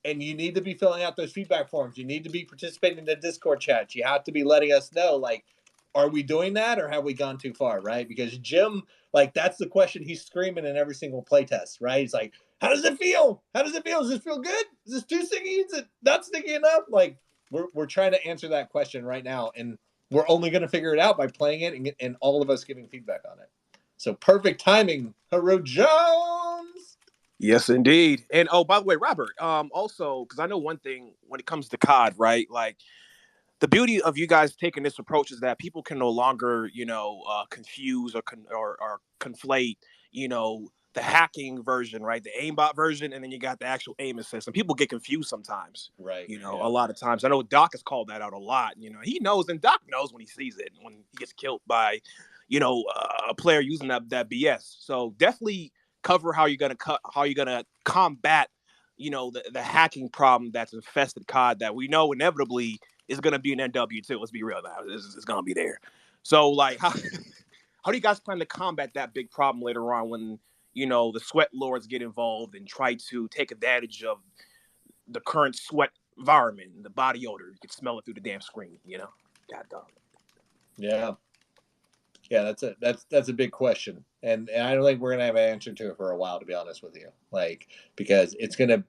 and you need to be filling out those feedback forms. You need to be participating in the Discord chats. You have to be letting us know, like, are we doing that, or have we gone too far, right? Because Jim, like, that's the question he's screaming in every single playtest, right? He's like, how does it feel? How does it feel? Does this feel good? Is this too sticky? Is it not sticky enough? Like, we're trying to answer that question right now, and we're only going to figure it out by playing it and all of us giving feedback on it. So perfect timing, Hero Jones. Yes, indeed. And oh, by the way, Robert, also, because I know one thing when it comes to COD, right? Like, the beauty of you guys taking this approach is that people can no longer, confuse or conflate, the hacking version, right? The aimbot version, and then you got the actual aim assist. And people get confused sometimes, right? A lot of times. I know Doc has called that out a lot. He knows, and Doc knows when he sees it, when he gets killed by, a player using that BS. So definitely cover how you're gonna combat, the hacking problem that's infested COD, that we know inevitably is going to be an NW too. Let's be real now. It's going to be there. So, like, how do you guys plan to combat that big problem later on when, the sweat lords get involved and try to take advantage of the current sweat environment, the body odor? You can smell it through the damn screen, God dog. Yeah. Yeah, that's a big question. And I don't think we're going to have an answer to it for a while, to be honest with you. Like, because it's going to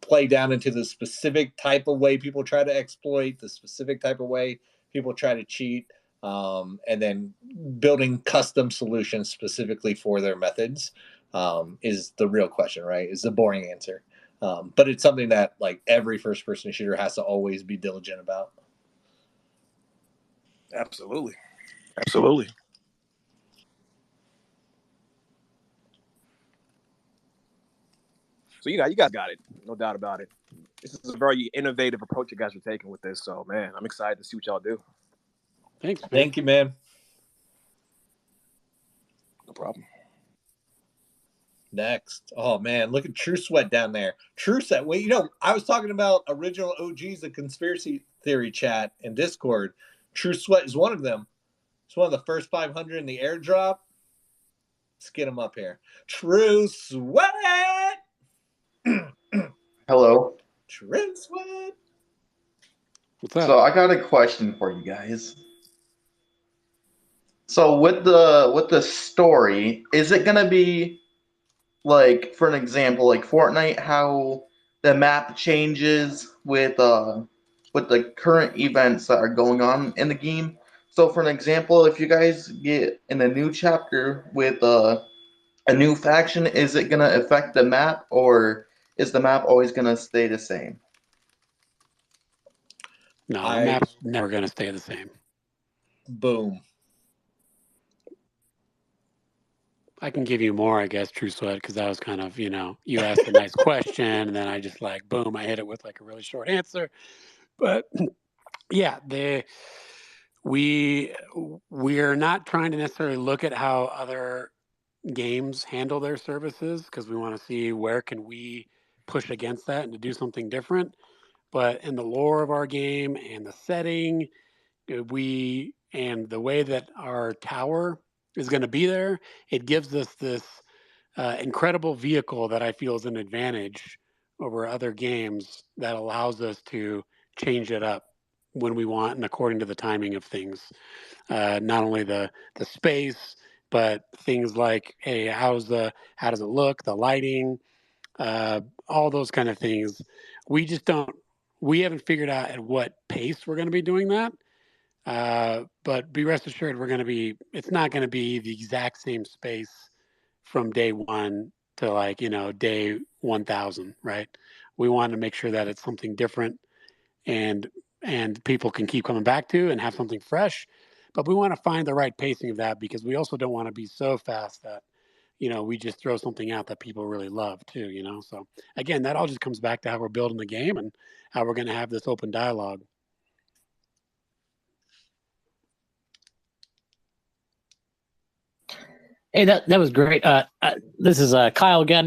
play down into the specific type of way people try to exploit, the specific type of way people try to cheat, and then building custom solutions specifically for their methods is the real question, right? Is the boring answer. But it's something that, like, every first-person shooter has to always be diligent about. Absolutely. Absolutely. So you guys got it, no doubt about it. This is a very innovative approach you guys are taking with this. So, man, I'm excited to see what y'all do. Thanks, man. Thank you, man. No problem. Next. Oh, man, look at True Sweat down there. True Sweat. Wait, I was talking about original OGs, the conspiracy theory chat and Discord. True Sweat is one of them. It's one of the first 500 in the airdrop. Let's get him up here. True Sweat. Hello. True Sweat. What's up? So I got a question for you guys. So with the story, is it gonna be like, for an example, like Fortnite, how the map changes with the current events that are going on in the game? So for an example, if you guys get in a new chapter with a new faction, is it gonna affect the map, or is the map always gonna stay the same? No, the map's never gonna stay the same. Boom. I can give you more, I guess, True Sweat, because that was kind of, you asked a nice question, and then I just like, boom, I hit it with like a really short answer. But yeah, we're not trying to necessarily look at how other games handle their services, because we want to see where can we push against that and to do something different. But in the lore of our game and the setting, and the way that our tower is going to be there, it gives us this incredible vehicle that I feel is an advantage over other games that allows us to change it up when we want and according to the timing of things. Not only the space, but things like, hey, how does it look, the lighting, all those kind of things. We haven't figured out at what pace we're going to be doing that. But be rest assured, it's not going to be the exact same space from day one to day 1000, right? We want to make sure that it's something different and people can keep coming back to and have something fresh. But we want to find the right pacing of that, because we also don't want to be so fast that, we just throw something out that people really love too, So again, that all just comes back to how we're building the game and how we're going to have this open dialogue. Hey, that was great. This is Kyle again.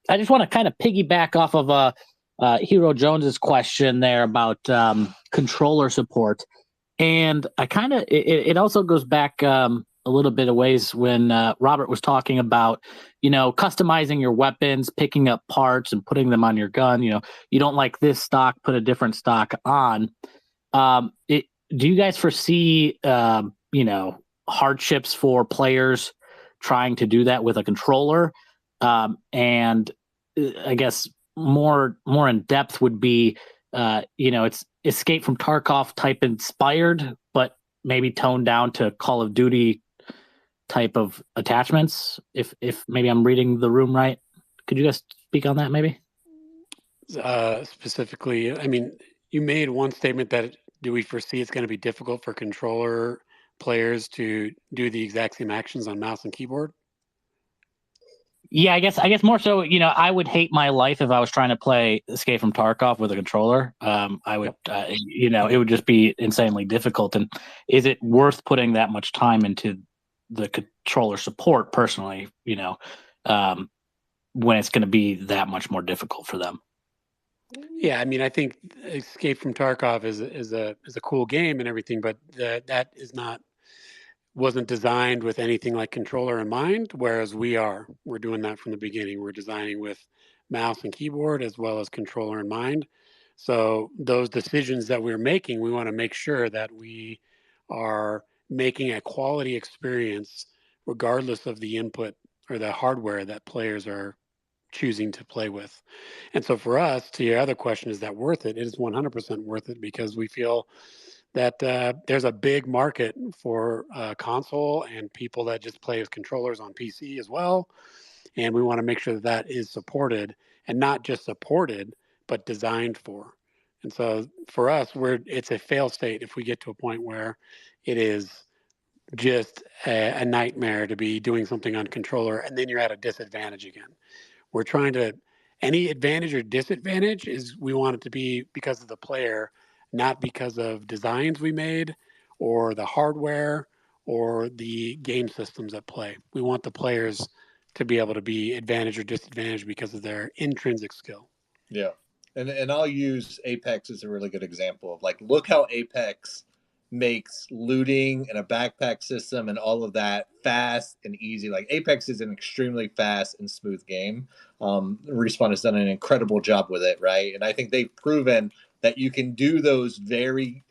I just want to kind of piggyback off of Hero Jones's question there about controller support, and I kind of it also goes back a little bit of ways when Robert was talking about customizing your weapons, picking up parts and putting them on your gun. You don't like this stock, put a different stock on. Do you guys foresee hardships for players trying to do that with a controller? And I guess more in depth would be, it's Escape from Tarkov type inspired, but maybe toned down to Call of Duty type of attachments. If maybe I'm reading the room right, could you guys speak on that maybe? Specifically, I mean, you made one statement that do we foresee it's going to be difficult for controller players to do the exact same actions on mouse and keyboard? Yeah, I guess more so, I would hate my life if I was trying to play Escape from Tarkov with a controller. I would, it would just be insanely difficult. And is it worth putting that much time into the controller support personally, when it's going to be that much more difficult for them? Yeah, I mean, I think Escape from Tarkov is a cool game and everything, but that wasn't designed with anything like controller in mind, whereas we're doing that from the beginning. We're designing with mouse and keyboard as well as controller in mind. So those decisions that we're making, we want to make sure that we are making a quality experience regardless of the input or the hardware that players are choosing to play with. And so for us, to your other question, is that worth it? It is 100% worth it, because we feel that there's a big market for console and people that just play with controllers on PC as well. And we want to make sure that is supported, and not just supported, but designed for. And so for us, it's a fail state if we get to a point where it is just a nightmare to be doing something on controller, and then you're at a disadvantage again. We're trying to, any advantage or disadvantage is we want it to be because of the player, not because of designs we made or the hardware or the game systems at play. We want the players to be able to be advantage or disadvantage because of their intrinsic skill. Yeah. And I'll use Apex as a really good example of, like, look how Apex makes looting and a backpack system and all of that fast and easy. Like Apex is an extremely fast and smooth game. Respawn has done an incredible job with it, right? And I think they've proven that you can do those very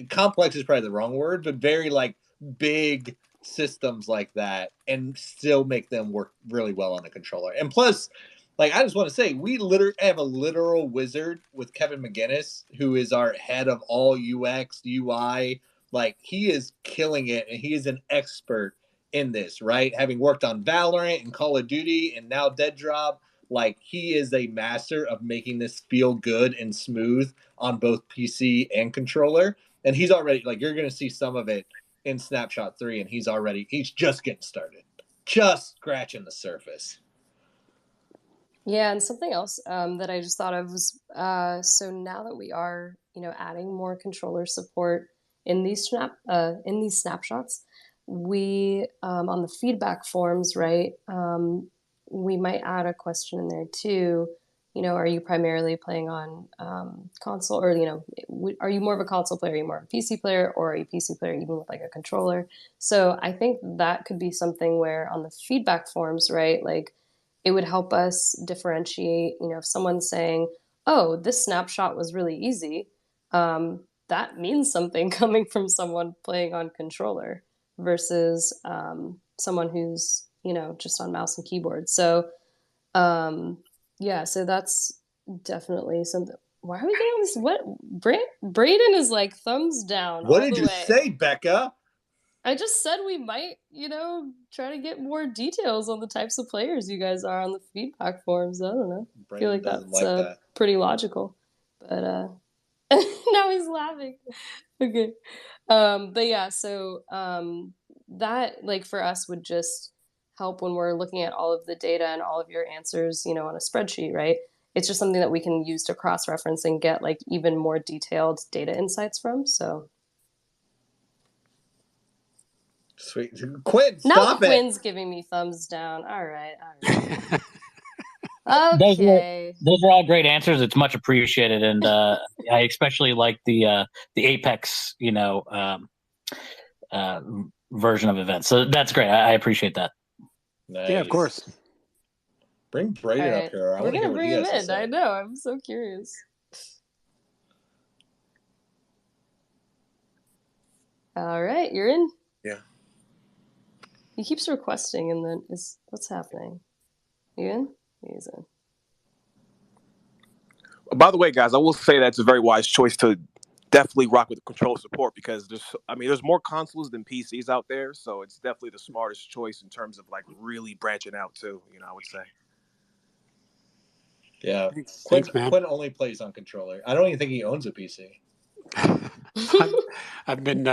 complex is probably the wrong word, but very like big systems like that and still make them work really well on the controller. And plus, like, I just want to say, we literally have a literal wizard with Kevin McGinnis, who is our head of all UX, UI. Like, he is killing it, and he is an expert in this, right? Having worked on Valorant and Call of Duty and now Dead Drop, like, he is a master of making this feel good and smooth on both PC and controller. And he's already, like, you're going to see some of it in Snapshot 3, and he's just getting started. Just scratching the surface. Yeah, and something else that I just thought of was so now that we are, adding more controller support in these snapshots, we on the feedback forms, right? We might add a question in there too. Are you primarily playing on console, or are you more of a console player? Are you more of a PC player, or are you a PC player even with like a controller? So I think that could be something where on the feedback forms, right, like, it would help us differentiate, if someone's saying, oh, this snapshot was really easy, that means something coming from someone playing on controller versus someone who's, just on mouse and keyboard. So, yeah, so that's definitely something. Why are we getting this? What? Braden is like thumbs down all the way. What did you say, Becca? I just said we might, try to get more details on the types of players you guys are on the feedback forums. I don't know. I feel like that's pretty logical. But now he's laughing. Okay. But yeah, so that, like, for us would just help when we're looking at all of the data and all of your answers, on a spreadsheet, right? It's just something that we can use to cross-reference and get like even more detailed data insights from. So sweet. Quinn, stop now it. Quinn's giving me thumbs down. All right. Okay. Those are all great answers. It's much appreciated, and I especially like the Apex, version of events. So that's great. I appreciate that. Nice. Yeah, of course. Bring Braden up here. We're gonna bring him in. I know. I'm so curious. All right, you're in. Yeah. He keeps requesting, and then what's happening? You in? He's in. By the way, guys, I will say that's a very wise choice to definitely rock with the control support, because there's more consoles than PCs out there, so it's definitely the smartest choice in terms of like really branching out too. I would say. Yeah, Thanks, man. Quinn only plays on controller. I don't even think he owns a PC. I've been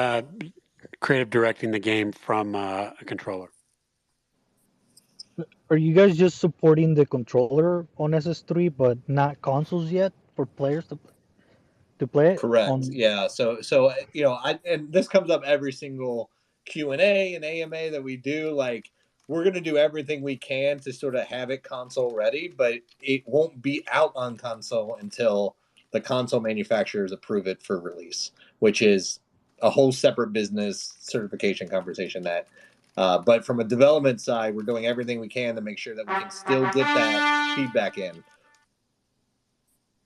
creative directing the game from a controller. Are you guys just supporting the controller on SS3, but not consoles yet for players to play it? Correct. Yeah. So and this comes up every single Q&A and AMA that we do. Like, we're going to do everything we can to sort of have it console ready, but it won't be out on console until the console manufacturers approve it for release, which is a whole separate business certification conversation. But from a development side, we're doing everything we can to make sure that we can still get that feedback in.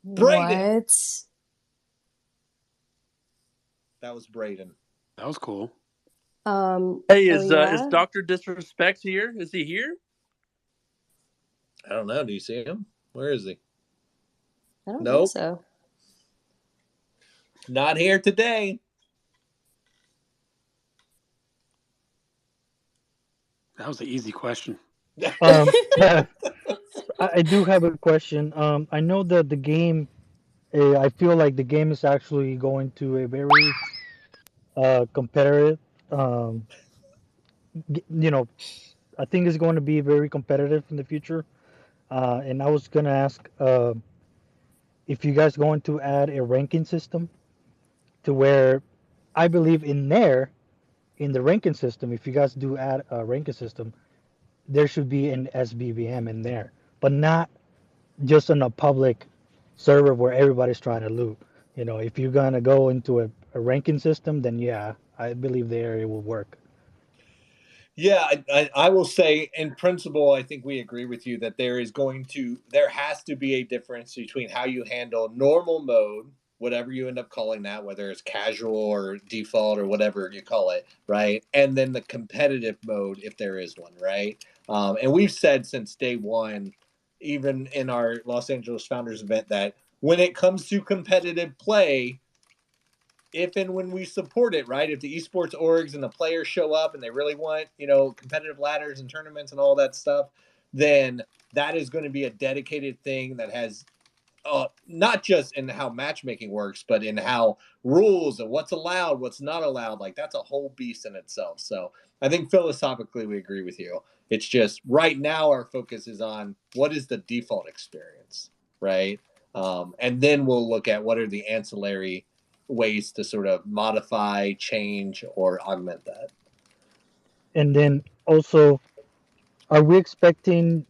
Braden! What? That was Braden. That was cool. Hey, is Dr. Disrespect here? Is he here? I don't know. Do you see him? Where is he? I don't think so. Not here today. That was an easy question. I do have a question. I know that the game, I feel like the game is actually going to a very competitive, I think it's going to be very competitive in the future. And I was going to ask if you guys going to add a ranking system to where I believe in the ranking system, if you guys do add a ranking system, there should be an SBBM in there, but not just on a public server where everybody's trying to loot. If you're going to go into a ranking system, then yeah, I believe the area will work. Yeah, I will say in principle, I think we agree with you that there has to be a difference between how you handle normal mode, whatever you end up calling that, whether it's casual or default or whatever you call it, right? And then the competitive mode, if there is one, right? And we've said since day one, even in our Los Angeles Founders event, that when it comes to competitive play, if and when we support it, right? If the esports orgs and the players show up and they really want, competitive ladders and tournaments and all that stuff, then that is going to be a dedicated thing that has not just in how matchmaking works, but in how rules and what's allowed, what's not allowed. Like that's a whole beast in itself. So I think philosophically we agree with you. It's just right now our focus is on what is the default experience, right? And then we'll look at what are the ancillary ways to sort of modify, change, or augment that. And then also, are we expecting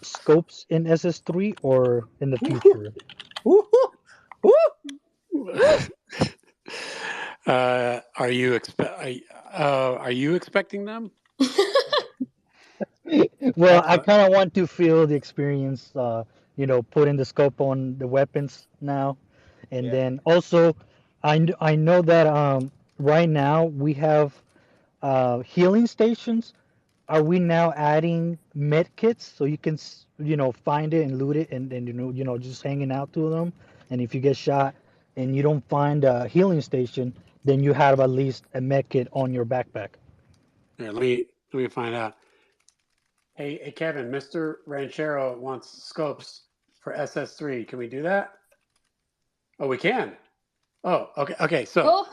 scopes in SS3 or in the future? Are you expecting them? Well, I kind of want to feel the experience, putting the scope on the weapons now. And then also, I know that right now we have healing stations. Are we now adding med kits so you can, find it and loot it and just hanging out to them? And if you get shot and you don't find a healing station, then you have at least a med kit on your backpack. Here, let me find out. Hey, Kevin, Mr. Ranchero wants scopes for SS3. Can we do that? Oh, we can. Oh, okay. So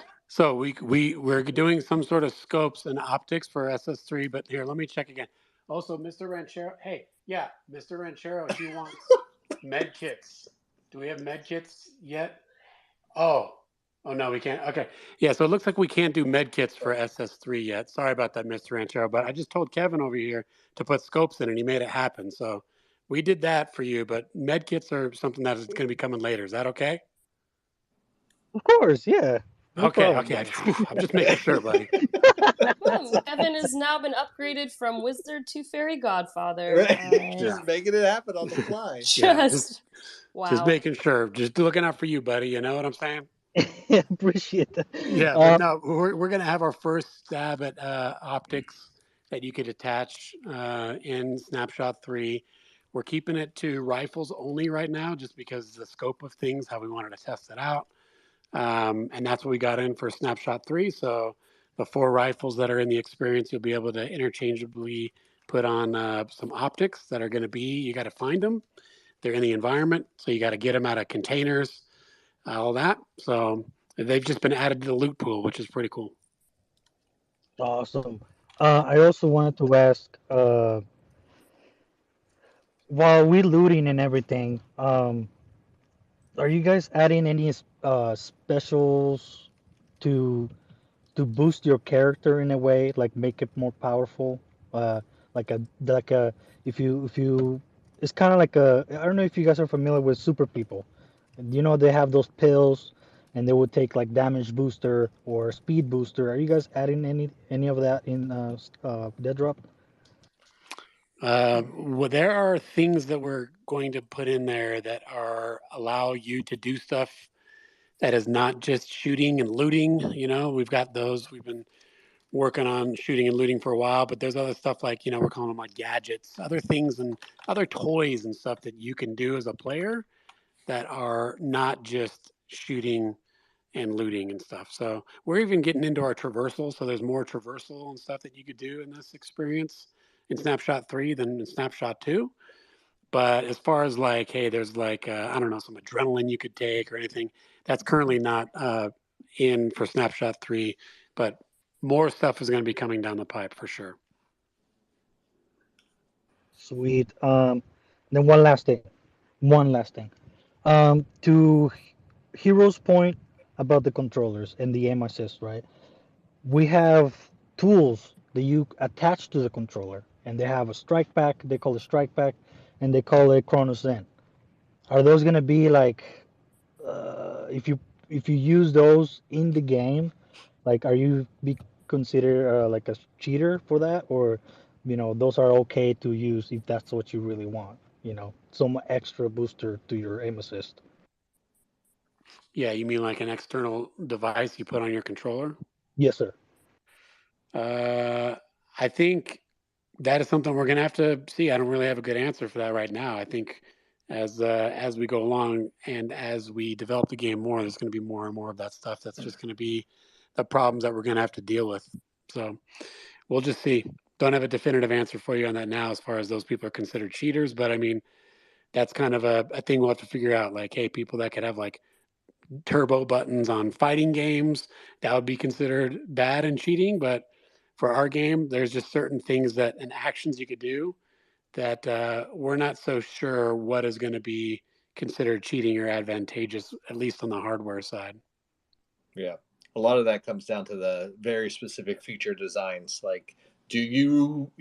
we're doing some sort of scopes and optics for SS3, but here, let me check again. Also, Mr. Ranchero, Mr. Ranchero, he wants med kits. Do we have med kits yet? Oh no, we can't. Okay. Yeah, so it looks like we can't do med kits for SS3 yet. Sorry about that, Mr. Ranchero, but I just told Kevin over here to put scopes in and he made it happen. So we did that for you, but med kits are something that is going to be coming later. Is that okay? Of course, yeah. No Okay. problem. I'm just making sure, buddy. Kevin has now been upgraded from wizard to fairy godfather. Right. Just making it happen on the fly. Wow. Just making sure. Just looking out for you, buddy. You know what I'm saying? Appreciate that. Yeah, but no, we're gonna have our first stab at optics that you could attach in Snapshot 3. We're keeping it to rifles only right now, just because the scope of things, how we wanted to test it out. And that's what we got in for Snapshot 3. So the 4 rifles that are in the experience, you'll be able to interchangeably put on some optics that are going to be, you got to find them. They're in the environment, so you got to get them out of containers, all that. So they've just been added to the loot pool, which is pretty cool. Awesome. I also wanted to ask, while we looting and everything, are you guys adding any specials to boost your character in a way, like make it more powerful? Like a if you it's kind of like I don't know if you guys are familiar with super people. They have those pills and they would take like damage booster or speed booster. Are you guys adding any of that in Dead Drop? Well, there are things that we're going to put in there that allow you to do stuff that is not just shooting and looting. We've got those. We've been working on shooting and looting for a while, but there's other stuff like, we're calling them like gadgets, other things and other toys and stuff that you can do as a player that are not just shooting and looting and stuff. So we're even getting into our traversal. So there's more traversal and stuff that you could do in this experience in Snapshot 3 than in Snapshot 2. But as far as like, hey, there's like, I don't know, some adrenaline you could take or anything, that's currently not in for Snapshot 3, but more stuff is going to be coming down the pipe for sure. Sweet. Then one last thing. To Hero's point about the controllers and the aim assist, right? We have tools that you attach to the controller, and they have a strike pack. They call it strike pack, and they call it Chronos Zen. Are those gonna be like, if you if you use those in the game, like, are you be considered like a cheater for that, or those are okay to use if that's what you really want? Some extra booster to your aim assist. Yeah, you mean like an external device you put on your controller? Yes, sir. I think that is something we're gonna have to see. I don't really have a good answer for that right now. I think as we go along and as we develop the game more, there's going to be more and more of that stuff. That's just going to be the problems that we're going to have to deal with. So we'll just see. Don't have a definitive answer for you on that now as far as those people are considered cheaters, but I mean that's kind of a thing we'll have to figure out. Like, hey, people that could have like turbo buttons on fighting games, that would be considered bad and cheating. But for our game, there's just certain things that and actions you could do that we're not so sure what is going to be considered cheating or advantageous, at least on the hardware side. Yeah. A lot of that comes down to the very specific feature designs. Like, do you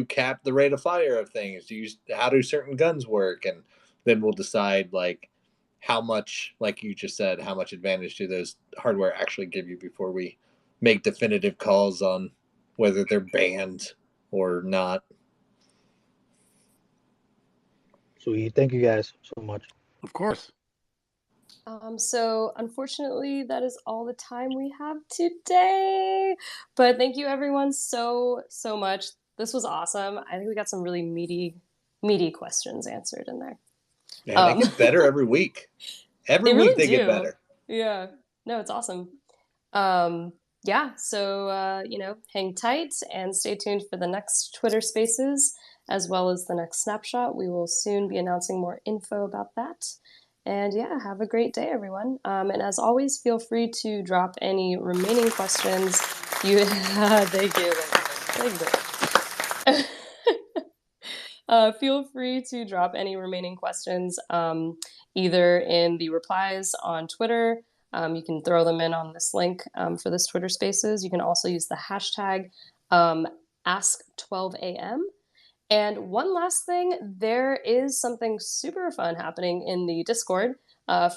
cap the rate of fire of things? How do certain guns work? And then we'll decide, like, how much, like you just said, how much advantage do those hardware actually give you before we make definitive calls on whether they're banned or not. Sweet. Thank you guys so much. Of course. So unfortunately, that is all the time we have today. But thank you everyone so much. This was awesome. I think we got some really meaty questions answered in there. Yeah, they get better every week. Every week they get better. Yeah. No, it's awesome. Yeah, so hang tight and stay tuned for the next Twitter Spaces as well as the next snapshot. We will soon be announcing more info about that. And yeah, have a great day, everyone. And as always, feel free to drop any remaining questions you thank you. Feel free to drop any remaining questions either in the replies on Twitter. You can throw them in on this link for this Twitter Spaces. You can also use the hashtag Ask12am. And one last thing, there is something super fun happening in the Discord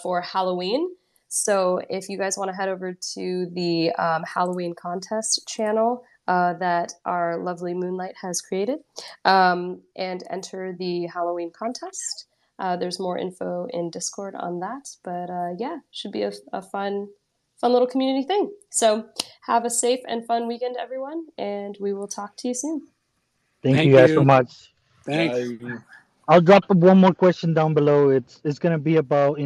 for Halloween. So if you guys want to head over to the Halloween contest channel that our lovely Moonlight has created and enter the Halloween contest, there's more info in Discord on that. But yeah, should be a fun little community thing. So have a safe and fun weekend, everyone, and we will talk to you soon. Thank you guys so much. Thanks. I'll drop one more question down below. It's going to be about